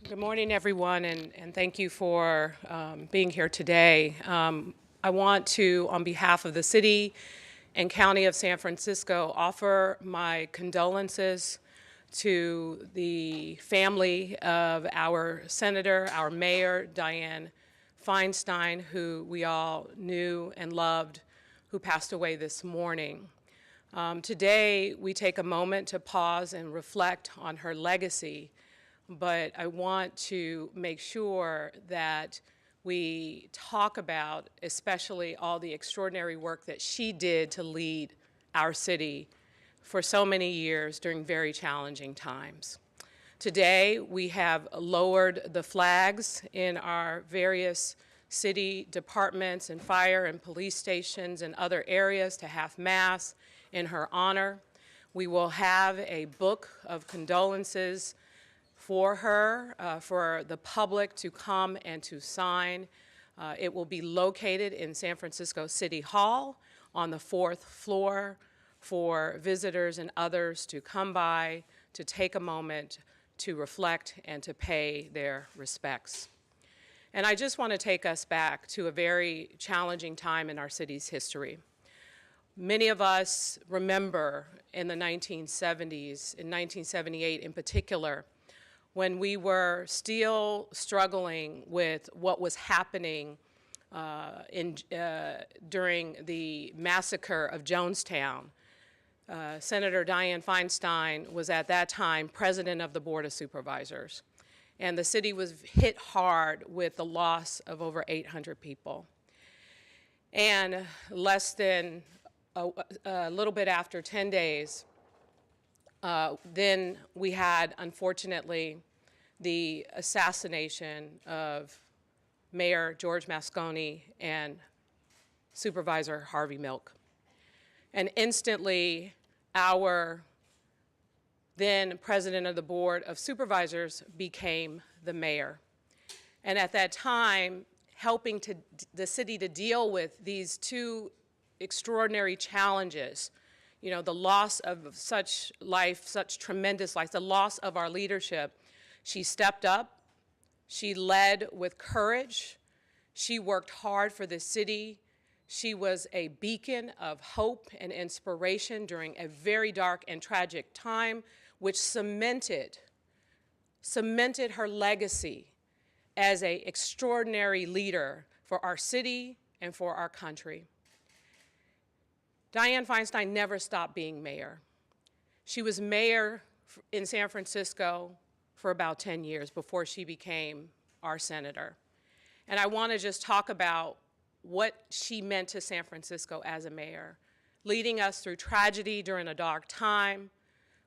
Good morning, everyone, and thank you for being here today. I want to, on behalf of the City and County of San Francisco, offer my condolences to the family of our Senator, our Mayor, Dianne Feinstein, who we all knew and loved, who passed away this morning. Today, we take a moment to pause and reflect on her legacy, but I want to make sure that we talk about especially all the extraordinary work that she did to lead our city for so many years during very challenging times. Today, we have lowered the flags in our various city departments and fire and police stations and other areas to half-mast in her honor. We will have a book of condolences for her, for the public to come and to sign. It will be located in San Francisco City Hall on the 4th floor for visitors and others to come by, to take a moment to reflect and to pay their respects. And I just want to take us back to a very challenging time in our city's history. Many of us remember in the 1970s, in 1978 in particular, when we were still struggling with what was happening during the massacre of Jonestown. Senator Dianne Feinstein was at that time president of the Board of Supervisors, and the city was hit hard with the loss of over 800 people. And less than a little bit after 10 days, then we had, unfortunately, the assassination of Mayor George Moscone and Supervisor Harvey Milk. And instantly, our then president of the Board of Supervisors became the mayor. And at that time, helping the city to deal with these two extraordinary challenges, you know, the loss of such life, such tremendous life, the loss of our leadership, she stepped up, she led with courage, she worked hard for the city, she was a beacon of hope and inspiration during a very dark and tragic time, which cemented her legacy as an extraordinary leader for our city and for our country. Dianne Feinstein never stopped being mayor. She was mayor in San Francisco for about 10 years before she became our senator. And I want to just talk about what she meant to San Francisco as a mayor, leading us through tragedy during a dark time,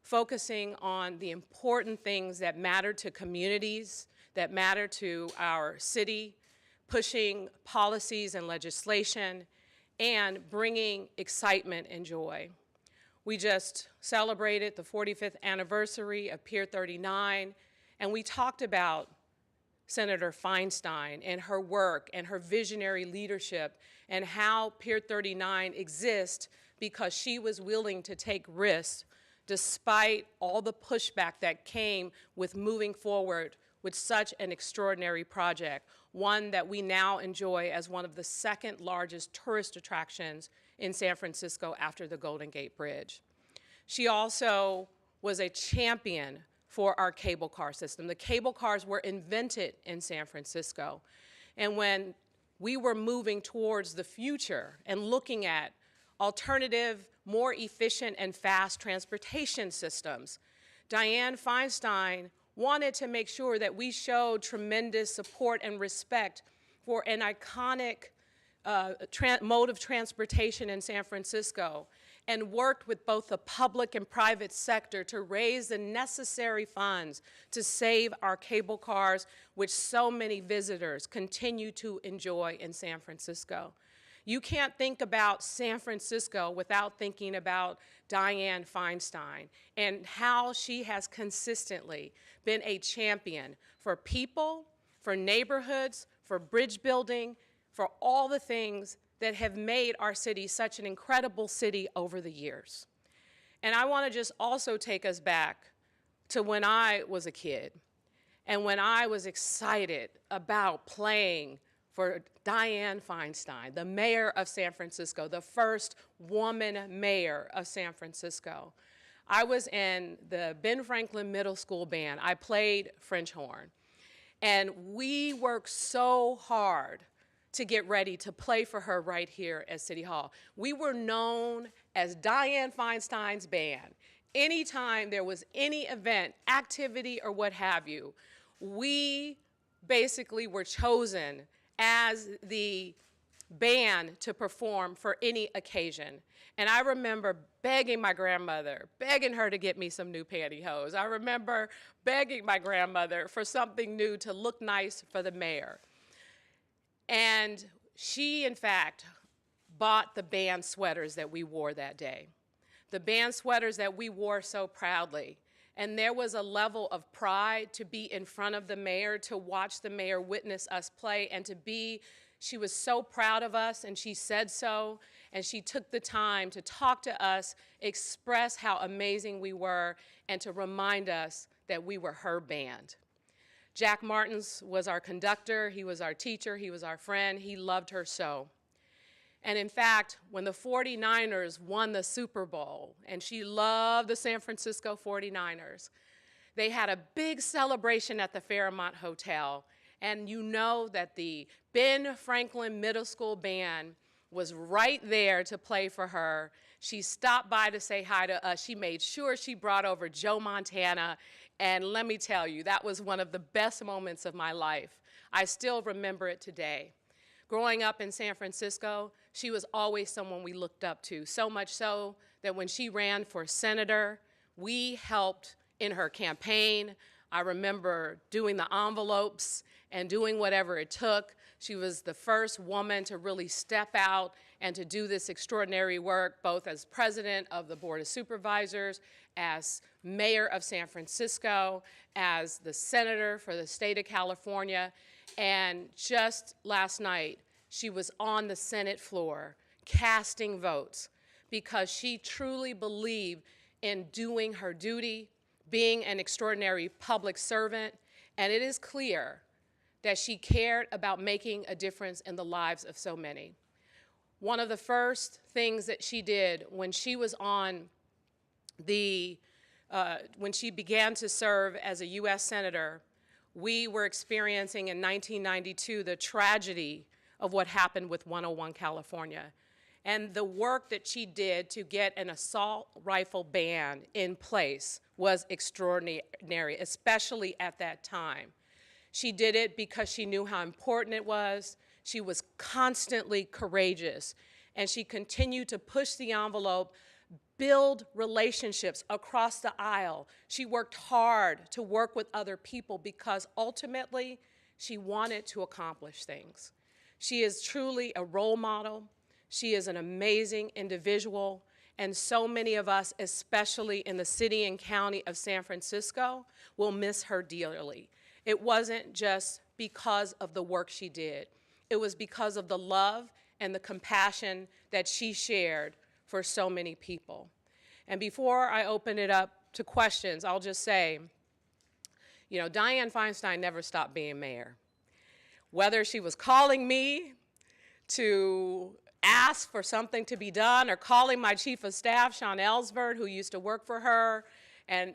focusing on the important things that matter to communities, that matter to our city, pushing policies and legislation, and bringing excitement and joy. We just celebrated the 45th anniversary of Pier 39, and we talked about Senator Feinstein and her work and her visionary leadership and how Pier 39 exists because she was willing to take risks despite all the pushback that came with moving forward with such an extraordinary project, one that we now enjoy as one of the second largest tourist attractions in San Francisco after the Golden Gate Bridge. She also was a champion for our cable car system. The cable cars were invented in San Francisco. And when we were moving towards the future and looking at alternative, more efficient and fast transportation systems, Dianne Feinstein wanted to make sure that we showed tremendous support and respect for an iconic mode of transportation in San Francisco, and worked with both the public and private sector to raise the necessary funds to save our cable cars, which so many visitors continue to enjoy in San Francisco. You can't think about San Francisco without thinking about Dianne Feinstein and how she has consistently been a champion for people, for neighborhoods, for bridge building, for all the things that have made our city such an incredible city over the years. And I want to just also take us back to when I was a kid And when I was excited about playing for Dianne Feinstein, the mayor of San Francisco, the first woman mayor of San Francisco, I was in the Ben Franklin Middle School band. I played French horn. And we worked so hard to get ready to play for her right here at City Hall. We were known as Dianne Feinstein's band. Anytime there was any event, activity, or what have you, we basically were chosen as the band to perform for any occasion. And I remember begging my grandmother, begging her to get me some new pantyhose. I remember begging my grandmother for something new to look nice for the mayor. And she, in fact, bought the band sweaters that we wore that day. The band sweaters that we wore so proudly. And there was a level of pride to be in front of the mayor, to watch the mayor witness us play, and she was so proud of us, and she said so, and she took the time to talk to us, express how amazing we were, and to remind us that we were her band. Jack Martins was our conductor, he was our teacher, he was our friend, he loved her so. And in fact, when the 49ers won the Super Bowl, and she loved the San Francisco 49ers, they had a big celebration at the Fairmont Hotel. And you know that the Ben Franklin Middle School band was right there to play for her. She stopped by to say hi to us. She made sure she brought over Joe Montana. And let me tell you, that was one of the best moments of my life. I still remember it today. Growing up in San Francisco, she was always someone we looked up to, so much so that when she ran for senator, we helped in her campaign. I remember doing the envelopes and doing whatever it took. She was the first woman to really step out and to do this extraordinary work, both as president of the Board of Supervisors, as mayor of San Francisco, as the senator for the state of California. And just last night, she was on the Senate floor casting votes because she truly believed in doing her duty, being an extraordinary public servant, and it is clear that she cared about making a difference in the lives of so many. One of the first things that she did when she was on when she began to serve as a U.S. Senator, we were experiencing in 1992 the tragedy of what happened with 101 California. And the work that she did to get an assault rifle ban in place was extraordinary, especially at that time. She did it because she knew how important it was. She was constantly courageous, and she continued to push the envelope, build relationships across the aisle. She worked hard to work with other people because ultimately she wanted to accomplish things. She is truly a role model. She is an amazing individual, and so many of us, especially in the city and county of San Francisco, will miss her dearly. It wasn't just because of the work she did. It was because of the love and the compassion that she shared for so many people. And before I open it up to questions, I'll just say, you know, Dianne Feinstein never stopped being mayor. Whether she was calling me to ask for something to be done or calling my chief of staff, Sean Ellsberg, who used to work for her, and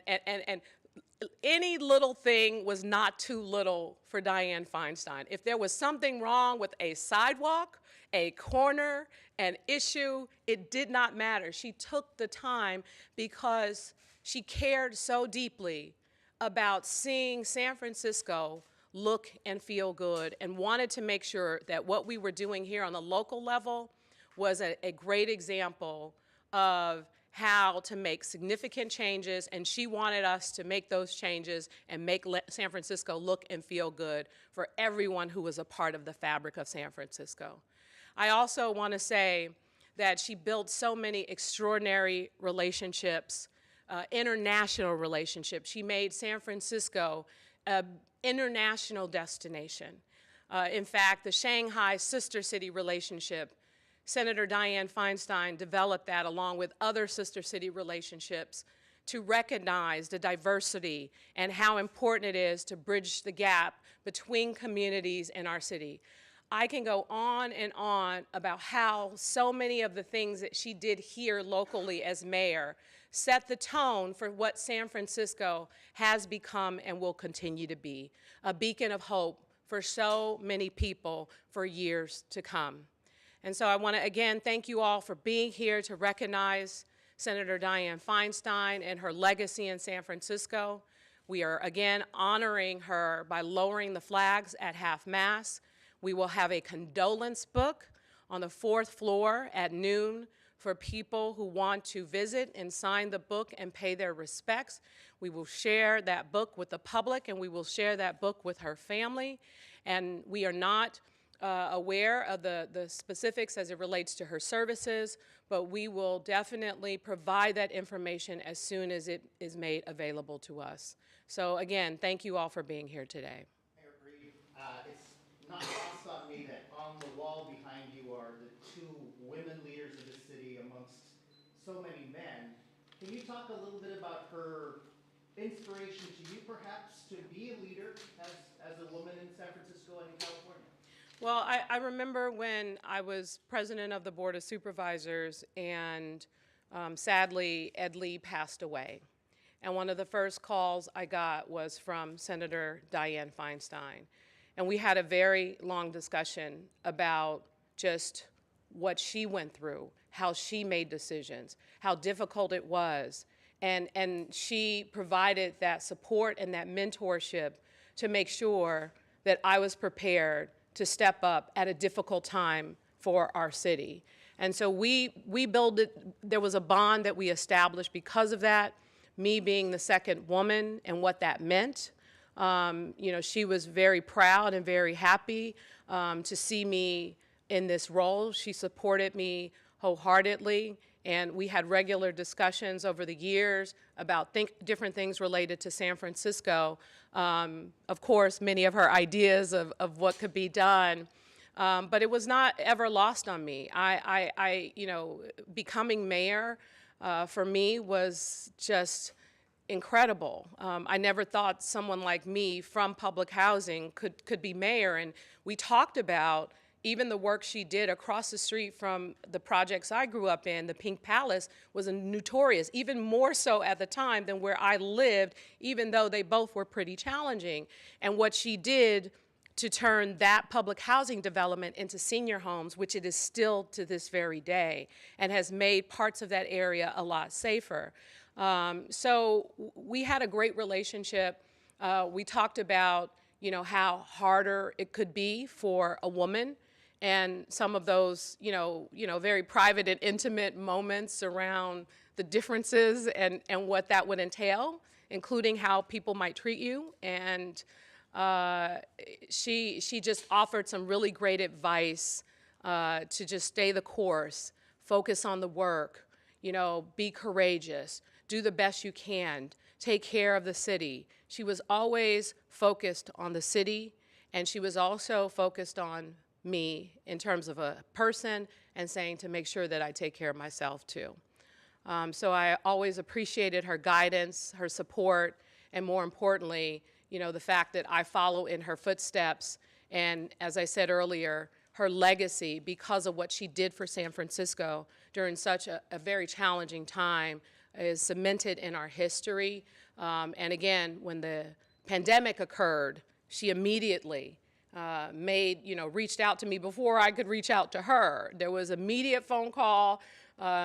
any little thing was not too little for Dianne Feinstein. If there was something wrong with a sidewalk, a corner, an issue, it did not matter. She took the time because she cared so deeply about seeing San Francisco look and feel good and wanted to make sure that what we were doing here on the local level was a great example of how to make significant changes, and she wanted us to make those changes and make San Francisco look and feel good for everyone who was a part of the fabric of San Francisco. I also want to say that she built so many extraordinary relationships, international relationships. She made San Francisco an international destination. In fact, the Shanghai sister city relationship, Senator Dianne Feinstein developed that along with other sister city relationships to recognize the diversity and how important it is to bridge the gap between communities in our city. I can go on and on about how so many of the things that she did here locally as mayor set the tone for what San Francisco has become and will continue to be, a beacon of hope for so many people for years to come. And so I want to again thank you all for being here to recognize Senator Dianne Feinstein and her legacy in San Francisco. We are again honoring her by lowering the flags at half-mast. We will have a condolence book on the 4th floor at noon for people who want to visit and sign the book and pay their respects. We will share that book with the public, and we will share that book with her family. And we are not aware of the specifics as it relates to her services, but we will definitely provide that information as soon as it is made available to us. So again, thank you all for being here today. Mayor Breed, it's not lost on me that on the wall behind you are the 2 women leaders of the city amongst so many men. Can you talk a little bit about her inspiration to you, perhaps, to be a leader as a woman in San Francisco and in California? Well, I remember when I was president of the Board of Supervisors and sadly Ed Lee passed away. And one of the first calls I got was from Senator Dianne Feinstein. And we had a very long discussion about just what she went through, how she made decisions, how difficult it was. And she provided that support and that mentorship to make sure that I was prepared to step up at a difficult time for our city. And so we built it, there was a bond that we established because of that, me being the second woman and what that meant. You know, she was very proud and very happy to see me in this role. She supported me wholeheartedly, and we had regular discussions over the years about different things related to San Francisco. Of course, many of her ideas of what could be done, but it was not ever lost on me. You know, becoming mayor for me was just incredible. I never thought someone like me from public housing could be mayor, and we talked about even the work she did across the street from the projects I grew up in. The Pink Palace was notorious, even more so at the time than where I lived, even though they both were pretty challenging. And what she did to turn that public housing development into senior homes, which it is still to this very day, and has made parts of that area a lot safer. So we had a great relationship. We talked about, you know, how harder it could be for a woman, and some of those, very private and intimate moments around the differences and what that would entail, including how people might treat you. And she just offered some really great advice to just stay the course, focus on the work, be courageous, do the best you can, take care of the city. She was always focused on the city, and she was also focused on me in terms of a person and saying to make sure that I take care of myself too. So I always appreciated her guidance, her support, and more importantly, the fact that I follow in her footsteps. And as I said earlier, her legacy, because of what she did for San Francisco during such a very challenging time, is cemented in our history. And again, when the pandemic occurred, she immediately reached out to me before I could reach out to her. There was immediate phone call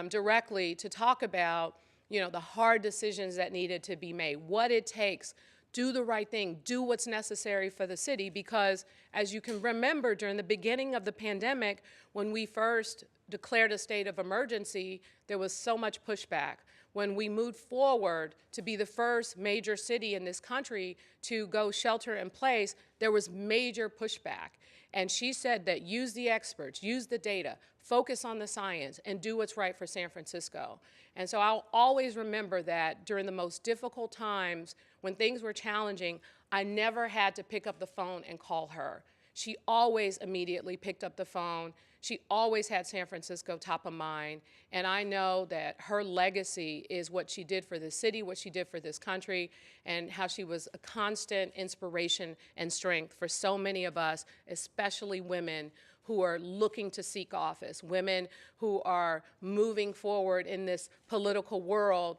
directly to talk about, the hard decisions that needed to be made, what it takes, do the right thing, do what's necessary for the city, because as you can remember, during the beginning of the pandemic, when we first declared a state of emergency, there was so much pushback. When we moved forward to be the first major city in this country to go shelter in place, there was major pushback. And she said that use the experts, use the data, focus on the science, and do what's right for San Francisco. And so I'll always remember that during the most difficult times, when things were challenging, I never had to pick up the phone and call her. she always immediately picked up the phone. She always had San Francisco top of mind. And I know that her legacy is what she did for this city, what she did for this country, and how she was a constant inspiration and strength for so many of us, especially women who are looking to seek office, women who are moving forward in this political world,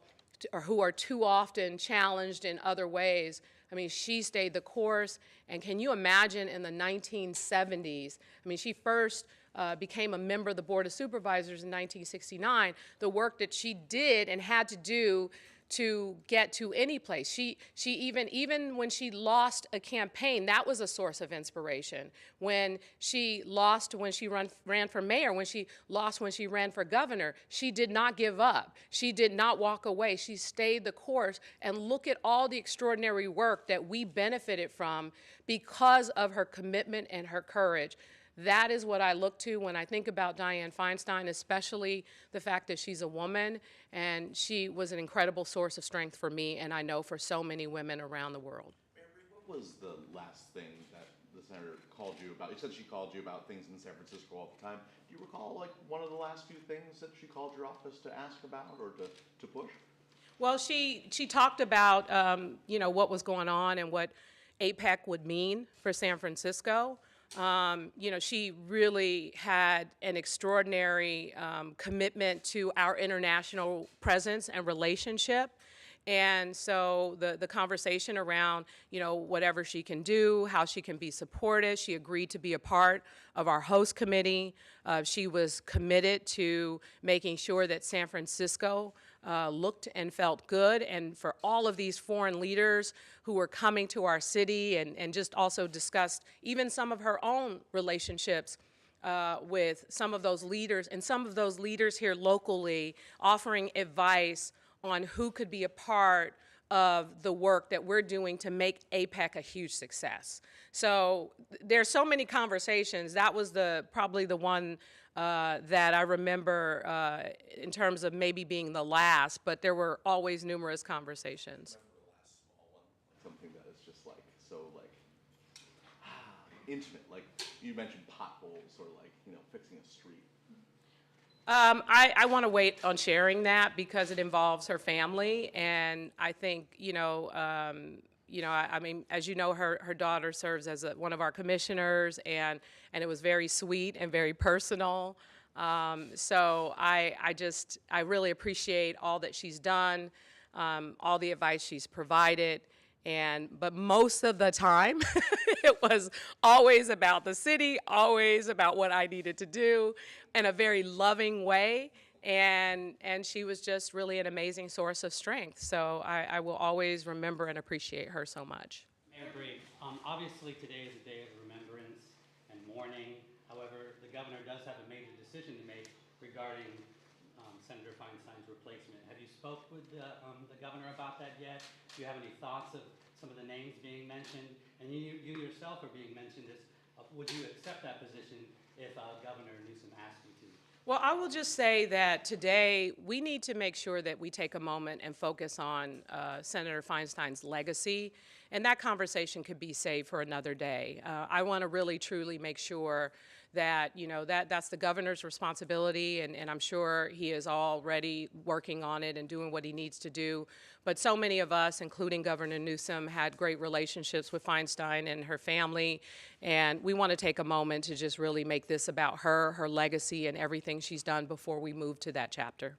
or who are too often challenged in other ways. I mean, she stayed the course. And can you imagine in the 1970s? I mean, she first became a member of the Board of Supervisors in 1969. The work that she did and had to do to get to any place. She even when she lost a campaign, that was a source of inspiration. When she lost, when she ran for mayor, when she lost, when she ran for governor, she did not give up. She did not walk away. She stayed the course. And look at all the extraordinary work that we benefited from because of her commitment and her courage. That is what I look to when I think about Dianne Feinstein, especially the fact that she's a woman, and she was an incredible source of strength for me, and I know for so many women around the world. Mary, what was the last thing that the senator called you about? You said she called you about things in San Francisco all the time. Do you recall, like, one of the last few things that she called your office to ask about or to push? Well, she talked about, you know, what was going on and what APEC would mean for San Francisco. You know, she really had an extraordinary commitment to our international presence and relationship. And so the conversation around, you know, whatever she can do, how she can be supported, she agreed to be a part of our host committee. She was committed to making sure that San Francisco looked and felt good, and for all of these foreign leaders who were coming to our city, and just also discussed even some of her own relationships with some of those leaders, and some of those leaders here locally offering advice on who could be a part of the work that we're doing to make APEC a huge success. So there's so many conversations. That was probably the one that I remember in terms of maybe being the last, but there were always numerous conversations. Something that is just like so like intimate, like you mentioned potholes or like, you know, fixing a street. I want to wait on sharing that because it involves her family, and I think, you know, I mean, as you know, her daughter serves as one of our commissioners, and it was very sweet and very personal. So I really appreciate all that she's done, all the advice she's provided. But most of the time, it was always about the city, always about what I needed to do in a very loving way. And she was just really an amazing source of strength. So I will always remember and appreciate her so much. Mayor Briggs, obviously today is a day of remembrance and mourning. However, the governor does have a major decision to make regarding Senator Feinstein's replacement. Have you spoke with the governor about that yet? Do you have any thoughts of some of the names being mentioned? And you yourself are being mentioned as, would you accept that position if Governor Newsom asked you to? Well, I will just say that today we need to make sure that we take a moment and focus on Senator Feinstein's legacy, and that conversation could be saved for another day. I want to really, truly make sure that, you know, that's the governor's responsibility, and I'm sure he is already working on it and doing what he needs to do. But so many of us, including Governor Newsom, had great relationships with Feinstein and her family, and we want to take a moment to just really make this about her, her legacy, and everything she's done before we move to that chapter.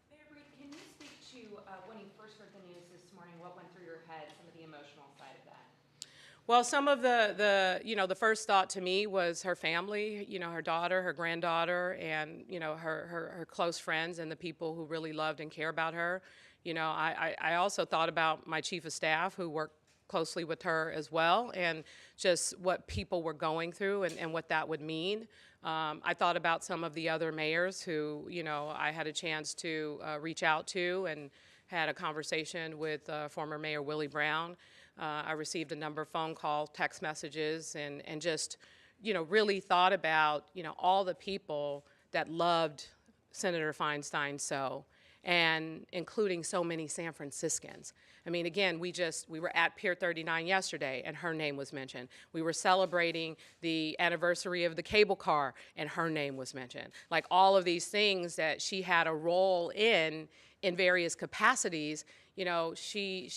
Mayor Breed, can you speak to when you first heard the news this morning, what went through your head, some of the emotional side of that? Well, some of the first thought to me was her family, you know, her daughter, her granddaughter, and, you know, her close friends and the people who really loved and care about her. You know, I also thought about my chief of staff who worked closely with her as well, and just what people were going through and what that would mean. I thought about some of the other mayors who, you know, I had a chance to reach out to and had a conversation with former Mayor Willie Brown. I received a number of phone calls, text messages, and just, you know, really thought about, you know, all the people that loved Senator Feinstein so, and including so many San Franciscans. I mean, again, we were at Pier 39 yesterday, and her name was mentioned. We were celebrating the anniversary of the cable car, and her name was mentioned. Like, all of these things that she had a role in various capacities, you know, she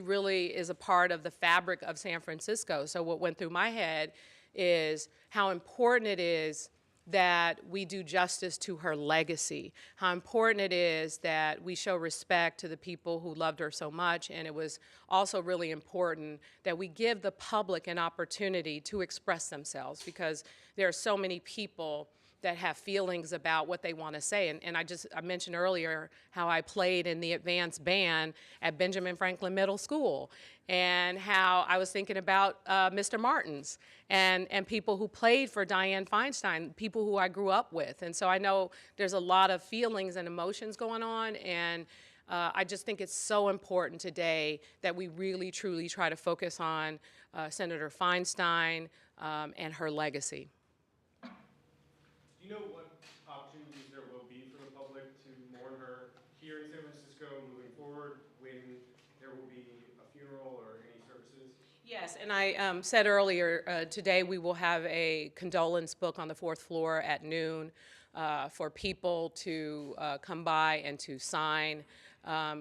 really is a part of the fabric of San Francisco. So what went through my head is how important it is that we do justice to her legacy, how important it is that we show respect to the people who loved her so much, and it was also really important that we give the public an opportunity to express themselves, because there are so many people that have feelings about what they want to say. And I mentioned earlier how I played in the advanced band at Benjamin Franklin Middle School, and how I was thinking about Mr. Martins and people who played for Dianne Feinstein, people who I grew up with. And so I know there's a lot of feelings and emotions going on, and I just think it's so important today that we really, truly try to focus on Senator Feinstein and her legacy. Do you know what opportunities there will be for the public to mourn her here in San Francisco moving forward, when there will be a funeral or any services? Yes, and I said earlier, today we will have a condolence book on the 4th floor at noon for people to come by and to sign.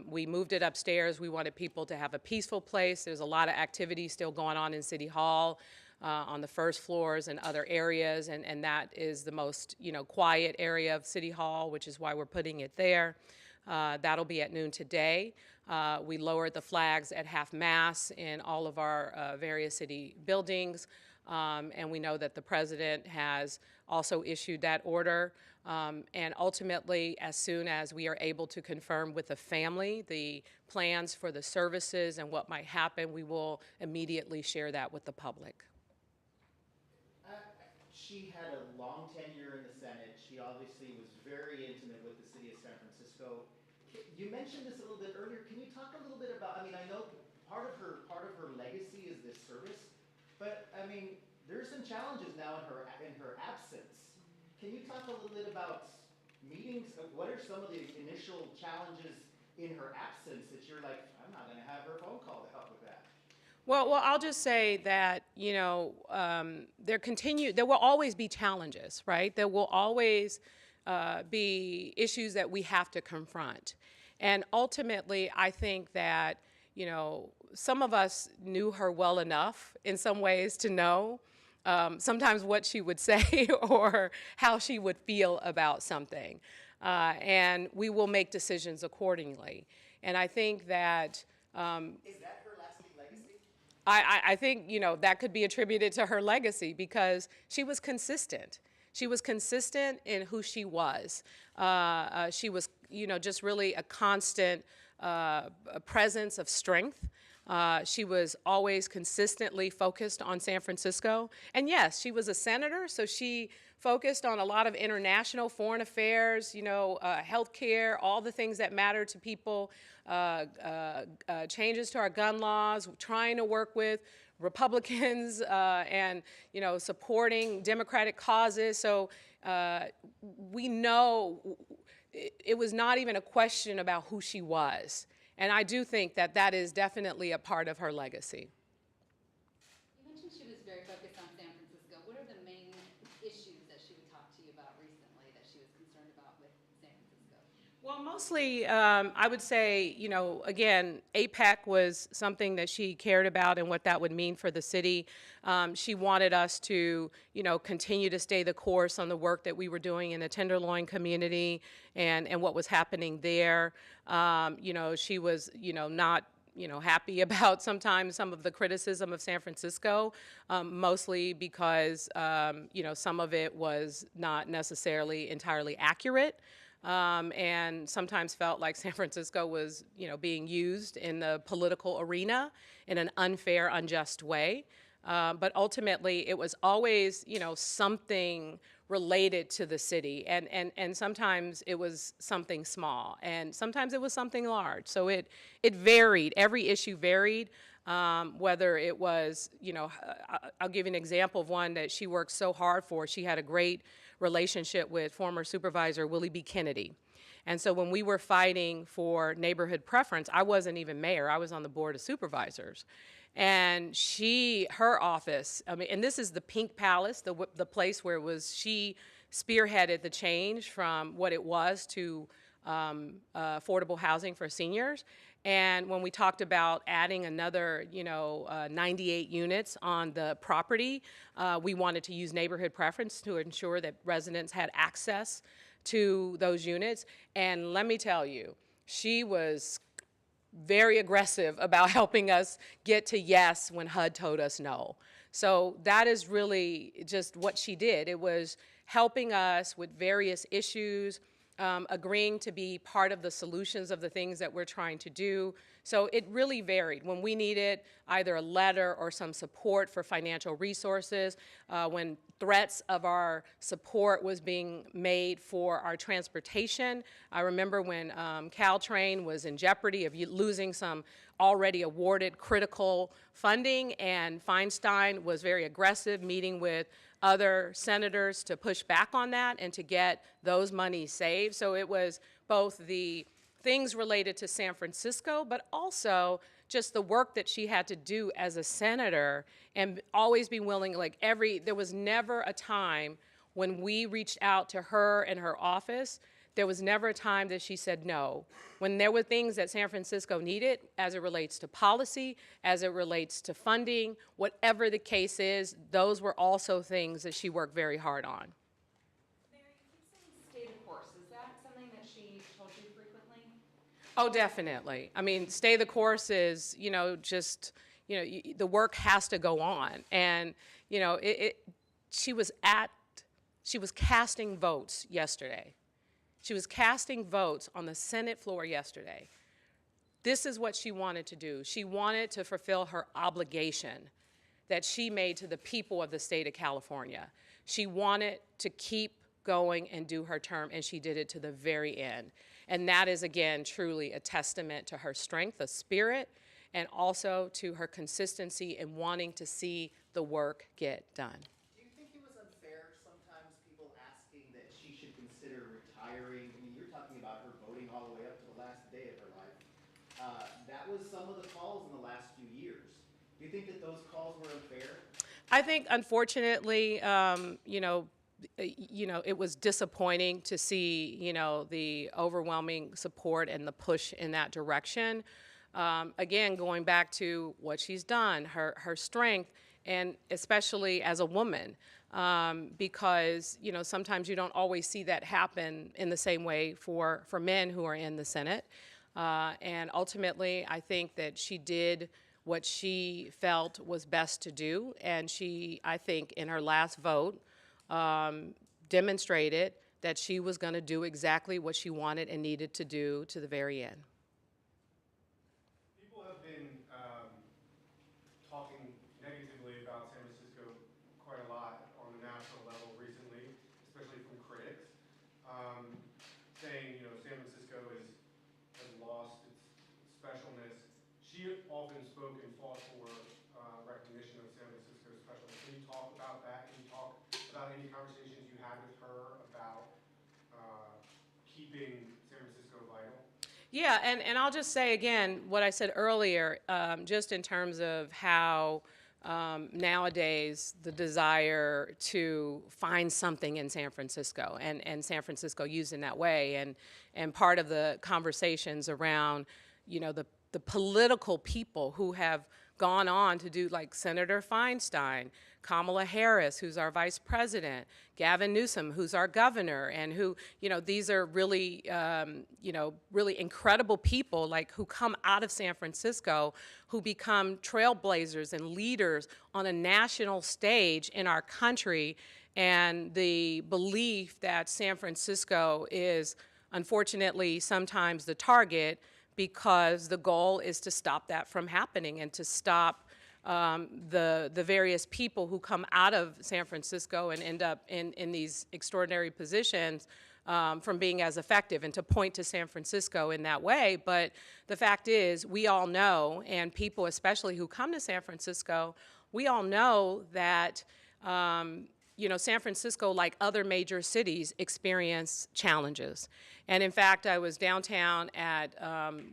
We moved it upstairs. We wanted people to have a peaceful place. There's a lot of activity still going on in City Hall. On the first floors and other areas, and that is the most, you know, quiet area of City Hall, which is why we're putting it there. That'll be at noon today. We lowered the flags at half-mast in all of our various city buildings, and we know that the president has also issued that order. And ultimately, as soon as we are able to confirm with the family the plans for the services and what might happen, we will immediately share that with the public. She had a long tenure in the Senate. She obviously was very intimate with the city of San Francisco. You mentioned this a little bit earlier. Can you talk a little bit about, I mean, I know part of her legacy is this service, but I mean, there's some challenges now in her absence. Can you talk a little bit about meetings? What are some of the initial challenges in her absence that you're like, I'm not going to have her phone call to help with that? Well, I'll just say that, you know, there will always be challenges, right? There will always be issues that we have to confront. And ultimately, I think that, you know, some of us knew her well enough in some ways to know sometimes what she would say or how she would feel about something. And we will make decisions accordingly. And I think that Is that her lasting legacy? I think, you know, that could be attributed to her legacy, because she was consistent. She was consistent in who she was. She was, you know, just really a constant presence of strength. She was always consistently focused on San Francisco. And yes, she was a senator, so she focused on a lot of international foreign affairs, you know, healthcare, all the things that matter to people, changes to our gun laws, trying to work with Republicans and, you know, supporting Democratic causes. So we know it was not even a question about who she was. And I do think that that is definitely a part of her legacy. You mentioned she was very focused on San Francisco. What are the main issues that she would talk to you about recently that she was concerned about with San Francisco? Well, mostly, I would say, you know, again, APEC was something that she cared about and what that would mean for the city. She wanted us to, you know, continue to stay the course on the work that we were doing in the Tenderloin community and what was happening there. You know, she was, you know, not, you know, happy about sometimes some of the criticism of San Francisco, mostly because, you know, some of it was not necessarily entirely accurate. And sometimes felt like San Francisco was, you know, being used in the political arena in an unfair, unjust way. But ultimately, it was always, you know, something related to the city. And sometimes it was something small, and sometimes it was something large. So it varied. Every issue varied. Whether it was, you know, I'll give you an example of one that she worked so hard for. She had a great relationship with former Supervisor Willie B. Kennedy. And so when we were fighting for neighborhood preference, I wasn't even mayor, I was on the board of supervisors. And her office, I mean, and this is the Pink Palace, the place where she spearheaded the change from what it was to affordable housing for seniors. And when we talked about adding another, 98 units on the property, we wanted to use neighborhood preference to ensure that residents had access to those units. And let me tell you, she was very aggressive about helping us get to yes when HUD told us no. So that is really just what she did. It was helping us with various issues, agreeing to be part of the solutions of the things that we're trying to do. So it really varied. When we needed either a letter or some support for financial resources, when threats of our support was being made for our transportation. I remember when Caltrain was in jeopardy of losing some already awarded critical funding, and Feinstein was very aggressive, meeting with other senators to push back on that and to get those monies saved. So it was both the things related to San Francisco, but also just the work that she had to do as a senator, and always be willing, there was never a time when we reached out to her and her office, there was never a time that she said no. When there were things that San Francisco needed as it relates to policy, as it relates to funding, whatever the case is, those were also things that she worked very hard on. Mayor, you keep saying stay the course. Is that something that she told you frequently? Oh, definitely. I mean, stay the course is, the work has to go on. And, she was casting votes yesterday. She was casting votes on the Senate floor yesterday. This is what she wanted to do. She wanted to fulfill her obligation that she made to the people of the state of California. She wanted to keep going and do her term, and she did it to the very end. And that is, again, truly a testament to her strength of spirit, and also to her consistency in wanting to see the work get done. Do you think it was unfair sometimes people asking that she should consider retiring? I mean, you're talking about her voting all the way up to the last day of her life. That was some of the calls in the last few years. Do you think that those calls were unfair? I think, unfortunately, it was disappointing to see, the overwhelming support and the push in that direction. Again, going back to what she's done, her strength, and especially as a woman, because, sometimes you don't always see that happen in the same way for men who are in the Senate. And ultimately, I think that she did what she felt was best to do, and she, I think, in her last vote, demonstrated that she was going to do exactly what she wanted and needed to do to the very end. People have been talking negatively about San Francisco quite a lot on the national level recently, especially from critics, saying, San Francisco has lost its specialness. She often spoke and fought for recognition of San Francisco's specialness. Can you talk about that? Can you talk about any conversations you had with her about keeping San Francisco vital? Yeah, and I'll just say again what I said earlier, just in terms of how nowadays the desire to find something in San Francisco, and San Francisco used in that way, and part of the conversations around, the political people who have gone on to do, like Senator Feinstein, Kamala Harris, who's our vice president, Gavin Newsom, who's our governor, and who, these are really, really incredible people, who come out of San Francisco, who become trailblazers and leaders on a national stage in our country, and the belief that San Francisco is, unfortunately, sometimes the target, because the goal is to stop that from happening and to stop the various people who come out of San Francisco and end up in these extraordinary positions from being as effective, and to point to San Francisco in that way. But the fact is, we all know, and people especially who come to San Francisco, we all know that you know, San Francisco, like other major cities, experience challenges. And in fact, I was downtown at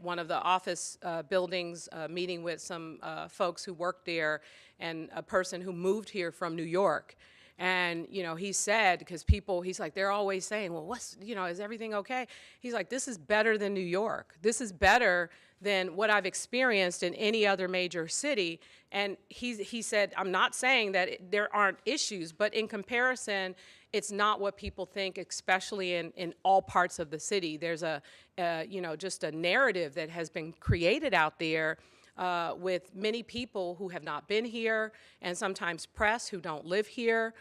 one of the office buildings meeting with some folks who worked there and a person who moved here from New York. And, you know, he said, because people, he's like, they're always saying, well, what's, you know, is everything okay? He's like, this is better than New York. This is better than what I've experienced in any other major city. And he said, I'm not saying that there aren't issues, but in comparison, it's not what people think, especially in all parts of the city. There's you know, just a narrative that has been created out there with many people who have not been here, and sometimes press who don't live here,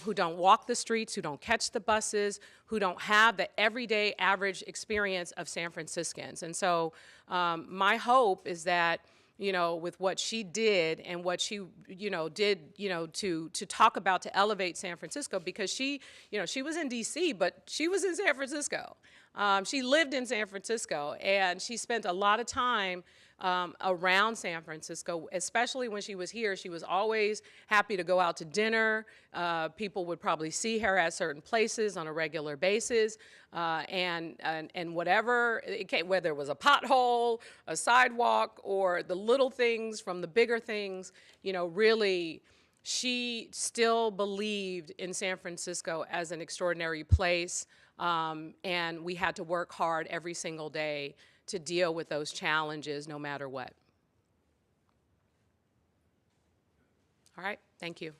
who don't walk the streets, who don't catch the buses, who don't have the everyday average experience of San Franciscans. And so my hope is that, you know, with what she did and what she, you know, did, you know, to talk about, to elevate San Francisco, because she, you know, she was in D.C., but she was in San Francisco. She lived in San Francisco, and she spent a lot of time around San Francisco, especially when she was here. She was always happy to go out to dinner. People would probably see her at certain places on a regular basis, and whatever, whether it was a pothole, a sidewalk, or the little things from the bigger things, you know, really, she still believed in San Francisco as an extraordinary place, and we had to work hard every single day to deal with those challenges no matter what. All right, thank you.